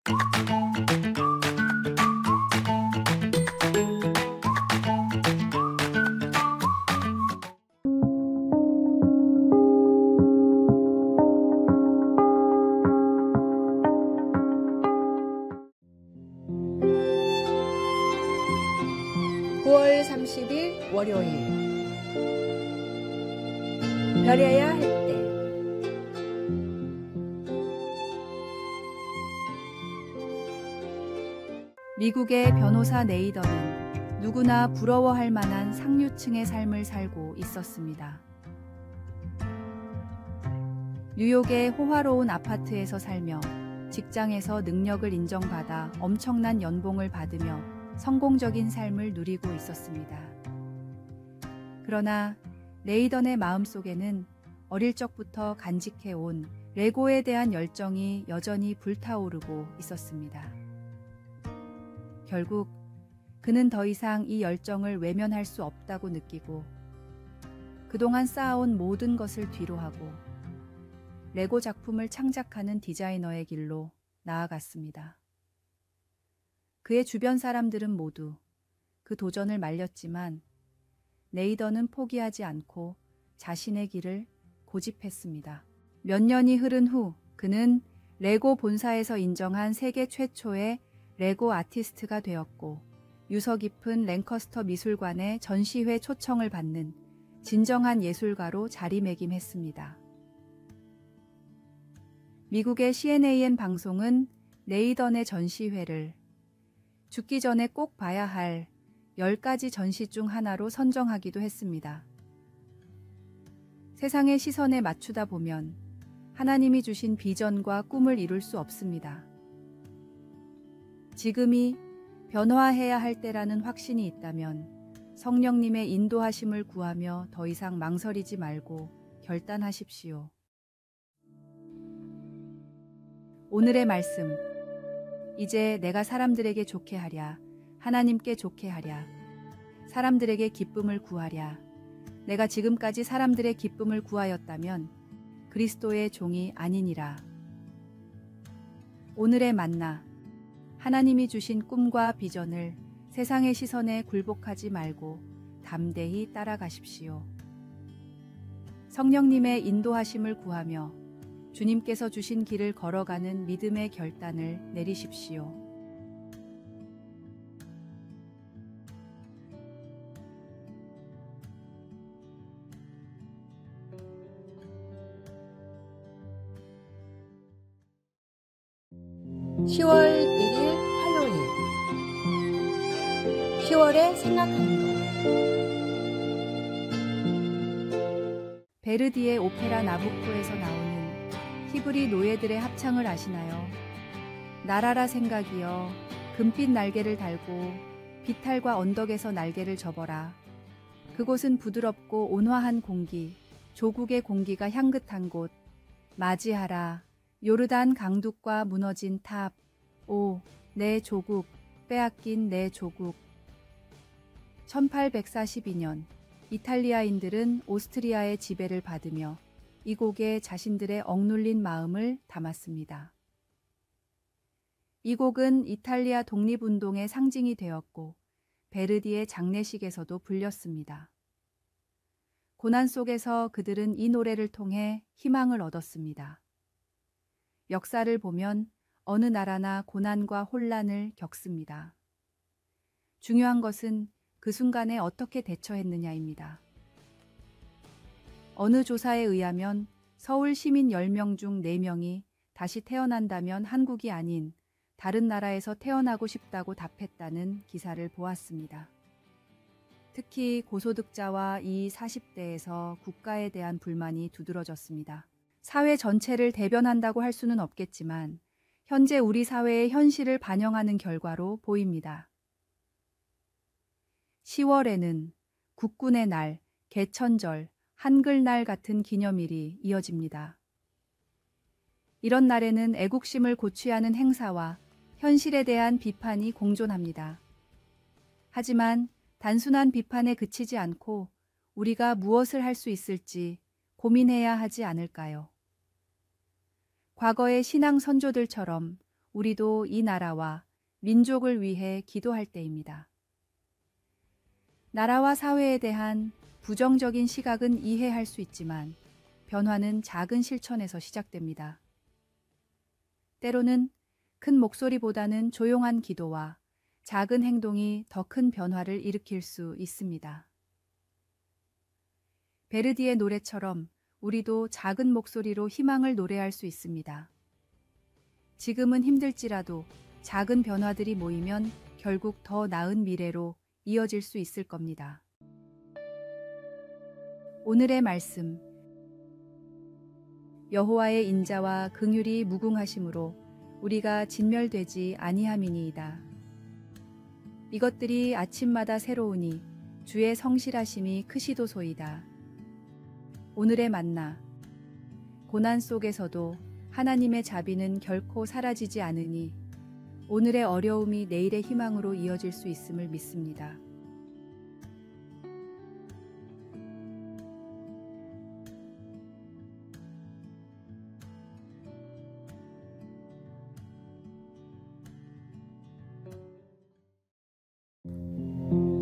(9월 30일) 월요일. 별해야 할 때. 미국의 변호사 네이던은 누구나 부러워할 만한 상류층의 삶을 살고 있었습니다. 뉴욕의 호화로운 아파트에서 살며 직장에서 능력을 인정받아 엄청난 연봉을 받으며 성공적인 삶을 누리고 있었습니다. 그러나 네이던의 마음속에는 어릴 적부터 간직해온 레고에 대한 열정이 여전히 불타오르고 있었습니다. 결국 그는 더 이상 이 열정을 외면할 수 없다고 느끼고 그동안 쌓아온 모든 것을 뒤로하고 레고 작품을 창작하는 디자이너의 길로 나아갔습니다. 그의 주변 사람들은 모두 그 도전을 말렸지만 네이던은 포기하지 않고 자신의 길을 고집했습니다. 몇 년이 흐른 후 그는 레고 본사에서 인정한 세계 최초의 레고 아티스트가 되었고 유서 깊은 랭커스터 미술관의 전시회 초청을 받는 진정한 예술가로 자리매김했습니다. 미국의 CNN 방송은 네이던의 전시회를 죽기 전에 꼭 봐야 할 10가지 전시 중 하나로 선정하기도 했습니다. 세상의 시선에 맞추다 보면 하나님이 주신 비전과 꿈을 이룰 수 없습니다. 지금이 변화해야 할 때라는 확신이 있다면 성령님의 인도하심을 구하며 더 이상 망설이지 말고 결단하십시오. 오늘의 말씀. 이제 내가 사람들에게 좋게 하랴, 하나님께 좋게 하랴, 사람들에게 기쁨을 구하랴. 내가 지금까지 사람들의 기쁨을 구하였다면 그리스도의 종이 아니니라. 오늘의 만나. 하나님이 주신 꿈과 비전을 세상의 시선에 굴복하지 말고 담대히 따라가십시오. 성령님의 인도하심을 구하며 주님께서 주신 길을 걸어가는 믿음의 결단을 내리십시오. (10월 1일) 화요일. 10월에 생각하는 것. 베르디의 오페라 나부코에서 나오는 히브리 노예들의 합창을 아시나요? 날아라 생각이여 금빛 날개를 달고 비탈과 언덕에서 날개를 접어라. 그곳은 부드럽고 온화한 공기, 조국의 공기가 향긋한 곳. 맞이하라. 요르단 강둑과 무너진 탑. 오, 내 조국, 빼앗긴 내 조국. 1842년 이탈리아인들은 오스트리아의 지배를 받으며 이 곡에 자신들의 억눌린 마음을 담았습니다. 이 곡은 이탈리아 독립운동의 상징이 되었고 베르디의 장례식에서도 불렸습니다. 고난 속에서 그들은 이 노래를 통해 희망을 얻었습니다. 역사를 보면 어느 나라나 고난과 혼란을 겪습니다. 중요한 것은 그 순간에 어떻게 대처했느냐입니다. 어느 조사에 의하면 서울 시민 10명 중 4명이 다시 태어난다면 한국이 아닌 다른 나라에서 태어나고 싶다고 답했다는 기사를 보았습니다. 특히 고소득자와 이 40대에서 국가에 대한 불만이 두드러졌습니다. 사회 전체를 대변한다고 할 수는 없겠지만 현재 우리 사회의 현실을 반영하는 결과로 보입니다. 10월에는 국군의 날, 개천절, 한글날 같은 기념일이 이어집니다. 이런 날에는 애국심을 고취하는 행사와 현실에 대한 비판이 공존합니다. 하지만 단순한 비판에 그치지 않고 우리가 무엇을 할 수 있을지 고민해야 하지 않을까요? 과거의 신앙 선조들처럼 우리도 이 나라와 민족을 위해 기도할 때입니다. 나라와 사회에 대한 부정적인 시각은 이해할 수 있지만 변화는 작은 실천에서 시작됩니다. 때로는 큰 목소리보다는 조용한 기도와 작은 행동이 더 큰 변화를 일으킬 수 있습니다. 베르디의 노래처럼 우리도 작은 목소리로 희망을 노래할 수 있습니다. 지금은 힘들지라도 작은 변화들이 모이면 결국 더 나은 미래로 이어질 수 있을 겁니다. 오늘의 말씀. 여호와의 인자와 긍휼이 무궁하심으로 우리가 진멸되지 아니함이니이다. 이것들이 아침마다 새로우니 주의 성실하심이 크시도소이다. 오늘의 만나. 고난 속에서도 하나님의 자비는 결코 사라지지 않으니 오늘의 어려움이 내일의 희망으로 이어질 수 있음을 믿습니다.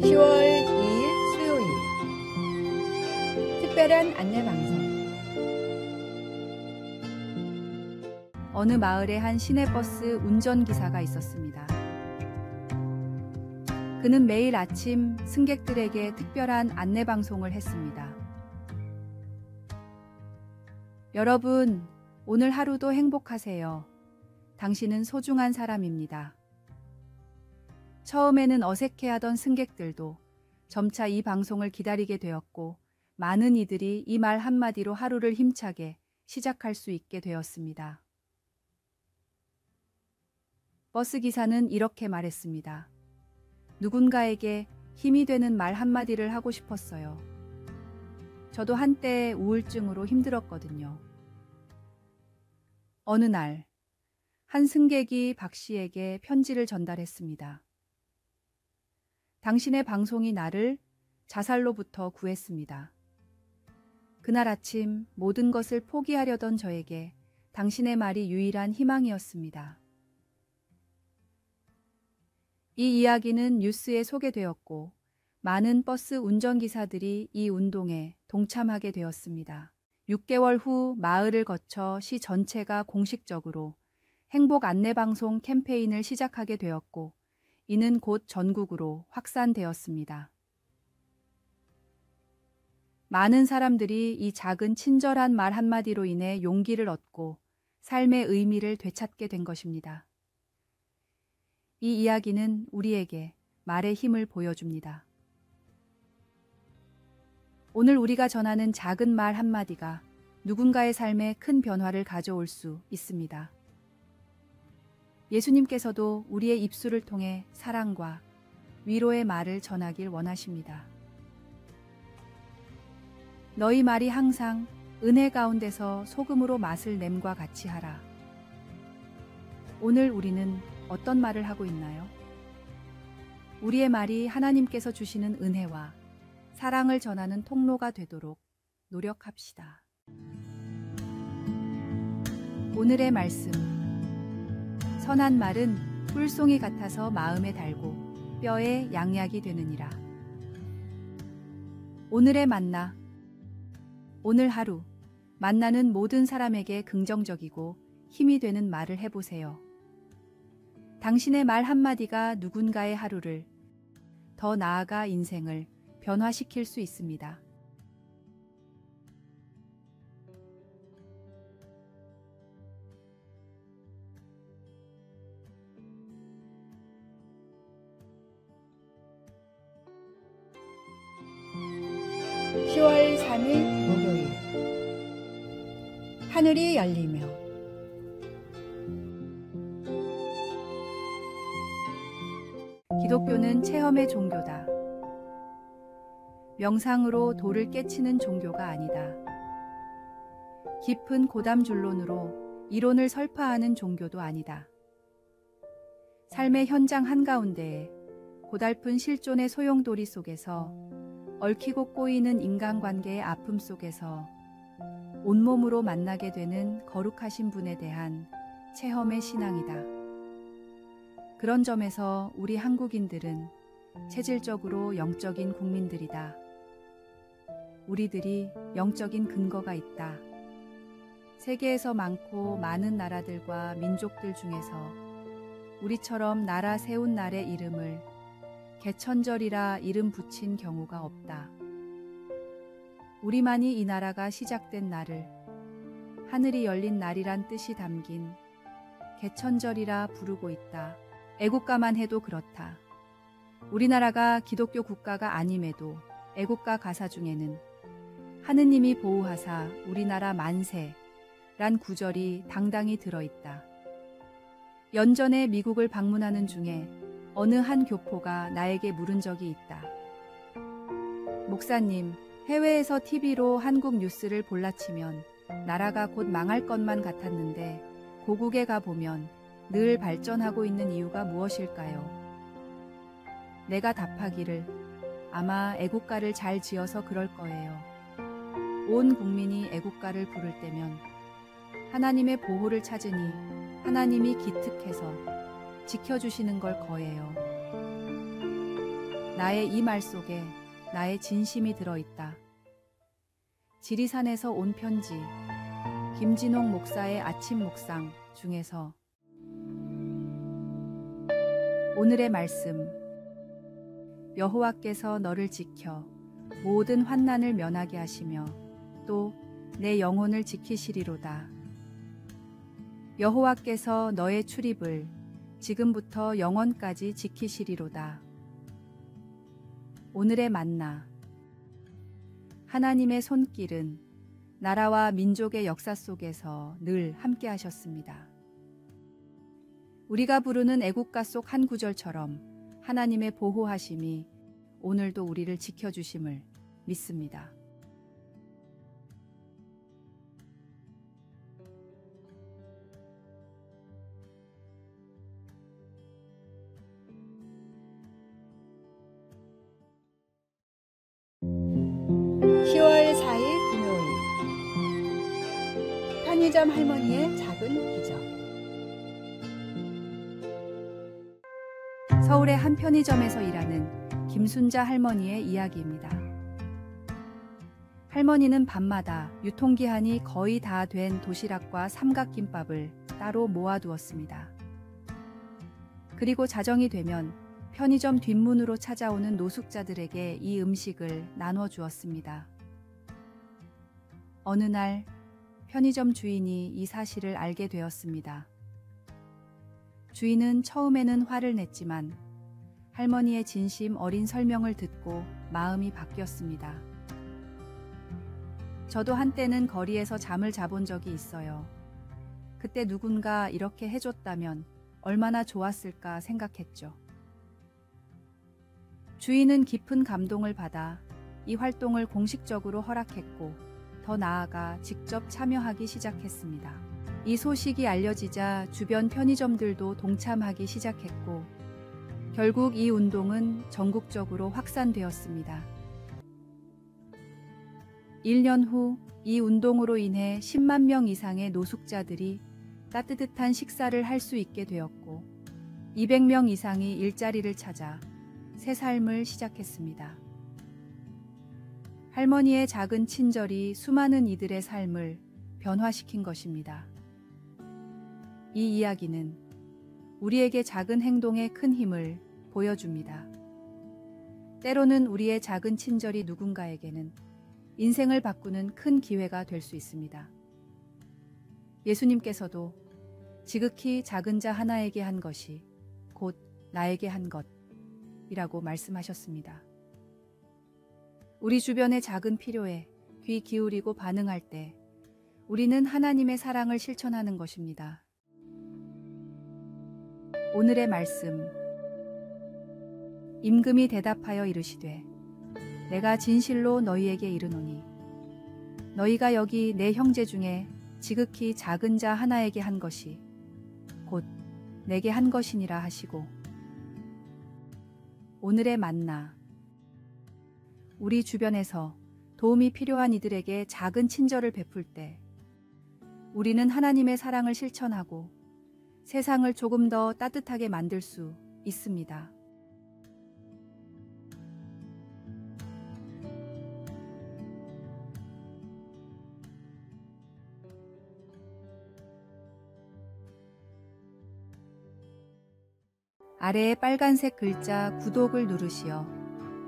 수요일 특별한 안내방송. 어느 마을에 한 시내버스 운전기사가 있었습니다. 그는 매일 아침 승객들에게 특별한 안내방송을 했습니다. 여러분, 오늘 하루도 행복하세요. 당신은 소중한 사람입니다. 처음에는 어색해하던 승객들도 점차 이 방송을 기다리게 되었고 많은 이들이 이 말 한마디로 하루를 힘차게 시작할 수 있게 되었습니다. 버스 기사는 이렇게 말했습니다. 누군가에게 힘이 되는 말 한마디를 하고 싶었어요. 저도 한때 우울증으로 힘들었거든요. 어느 날, 한 승객이 박 씨에게 편지를 전달했습니다. 당신의 방송이 나를 자살로부터 구했습니다. 그날 아침 모든 것을 포기하려던 저에게 당신의 말이 유일한 희망이었습니다. 이 이야기는 뉴스에 소개되었고 많은 버스 운전기사들이 이 운동에 동참하게 되었습니다. 6개월 후 마을을 거쳐 시 전체가 공식적으로 행복 안내방송 캠페인을 시작하게 되었고 이는 곧 전국으로 확산되었습니다. 많은 사람들이 이 작은 친절한 말 한마디로 인해 용기를 얻고 삶의 의미를 되찾게 된 것입니다. 이 이야기는 우리에게 말의 힘을 보여줍니다. 오늘 우리가 전하는 작은 말 한마디가 누군가의 삶에 큰 변화를 가져올 수 있습니다. 예수님께서도 우리의 입술을 통해 사랑과 위로의 말을 전하길 원하십니다. 너희 말이 항상 은혜 가운데서 소금으로 맛을 냄과 같이 하라. 오늘 우리는 어떤 말을 하고 있나요? 우리의 말이 하나님께서 주시는 은혜와 사랑을 전하는 통로가 되도록 노력합시다. 오늘의 말씀. 선한 말은 꿀송이 같아서 마음에 달고 뼈에 양약이 되느니라. 오늘의 만나. 오늘 하루 만나는 모든 사람에게 긍정적이고 힘이 되는 말을 해보세요. 당신의 말 한마디가 누군가의 하루를, 더 나아가 인생을 변화시킬 수 있습니다. (10월 3일) 목요일. 하늘이 열리며. 기독교는 체험의 종교다. 명상으로 돌을 깨치는 종교가 아니다. 깊은 고담줄론으로 이론을 설파하는 종교도 아니다. 삶의 현장 한가운데에 고달픈 실존의 소용돌이 속에서 얽히고 꼬이는 인간관계의 아픔 속에서 온몸으로 만나게 되는 거룩하신 분에 대한 체험의 신앙이다. 그런 점에서 우리 한국인들은 체질적으로 영적인 국민들이다. 우리들이 영적인 근거가 있다. 세계에서 많고 많은 나라들과 민족들 중에서 우리처럼 나라 세운 날의 이름을 개천절이라 이름 붙인 경우가 없다. 우리만이 이 나라가 시작된 날을 하늘이 열린 날이란 뜻이 담긴 개천절이라 부르고 있다. 애국가만 해도 그렇다. 우리나라가 기독교 국가가 아님에도 애국가 가사 중에는 하느님이 보호하사 우리나라 만세란 구절이 당당히 들어있다. 연전에 미국을 방문하는 중에 어느 한 교포가 나에게 물은 적이 있다. 목사님, 해외에서 TV로 한국 뉴스를 볼라치면 나라가 곧 망할 것만 같았는데 고국에 가보면 늘 발전하고 있는 이유가 무엇일까요? 내가 답하기를 아마 애국가를 잘 지어서 그럴 거예요. 온 국민이 애국가를 부를 때면 하나님의 보호를 찾으니 하나님이 기특해서 지켜주시는 걸 거예요. 나의 이 말 속에 나의 진심이 들어있다. 지리산에서 온 편지, 김진홍 목사의 아침 묵상 중에서 오늘의 말씀, 여호와께서 너를 지켜 모든 환난을 면하게 하시며 또 내 영혼을 지키시리로다. 여호와께서 너의 출입을 지금부터 영원까지 지키시리로다. 오늘의 만나, 하나님의 손길은 나라와 민족의 역사 속에서 늘 함께 하셨습니다. 우리가 부르는 애국가 속 한 구절처럼 하나님의 보호하심이 오늘도 우리를 지켜주심을 믿습니다. 편의점 할머니의 작은 기적. 서울의 한 편의점에서 일하는 김순자 할머니의 이야기입니다. 할머니는 밤마다 유통기한이 거의 다 된 도시락과 삼각김밥을 따로 모아두었습니다. 그리고 자정이 되면 편의점 뒷문으로 찾아오는 노숙자들에게 이 음식을 나눠주었습니다. 어느 날 편의점 주인이 이 사실을 알게 되었습니다. 주인은 처음에는 화를 냈지만 할머니의 진심 어린 설명을 듣고 마음이 바뀌었습니다. 저도 한때는 거리에서 잠을 자본 적이 있어요. 그때 누군가 이렇게 해줬다면 얼마나 좋았을까 생각했죠. 주인은 깊은 감동을 받아 이 활동을 공식적으로 허락했고 더 나아가 직접 참여하기 시작했습니다. 이 소식이 알려지자 주변 편의점들도 동참하기 시작했고 결국 이 운동은 전국적으로 확산되었습니다. 1년 후 이 운동으로 인해 10만 명 이상의 노숙자들이 따뜻한 식사를 할 수 있게 되었고 200명 이상이 일자리를 찾아 새 삶을 시작했습니다. 할머니의 작은 친절이 수많은 이들의 삶을 변화시킨 것입니다. 이 이야기는 우리에게 작은 행동의 큰 힘을 보여줍니다. 때로는 우리의 작은 친절이 누군가에게는 인생을 바꾸는 큰 기회가 될 수 있습니다. 예수님께서도 지극히 작은 자 하나에게 한 것이 곧 나에게 한 것이라고 말씀하셨습니다. 우리 주변의 작은 필요에 귀 기울이고 반응할 때 우리는 하나님의 사랑을 실천하는 것입니다. 오늘의 말씀, 임금이 대답하여 이르시되 내가 진실로 너희에게 이르노니 너희가 여기 내 형제 중에 지극히 작은 자 하나에게 한 것이 곧 내게 한 것이니라 하시고 오늘의 만나, 우리 주변에서 도움이 필요한 이들에게 작은 친절을 베풀 때 우리는 하나님의 사랑을 실천하고 세상을 조금 더 따뜻하게 만들 수 있습니다. 아래의 빨간색 글자 구독을 누르시어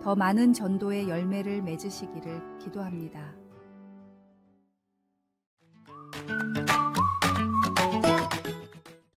더 많은 전도의 열매를 맺으시기를 기도합니다.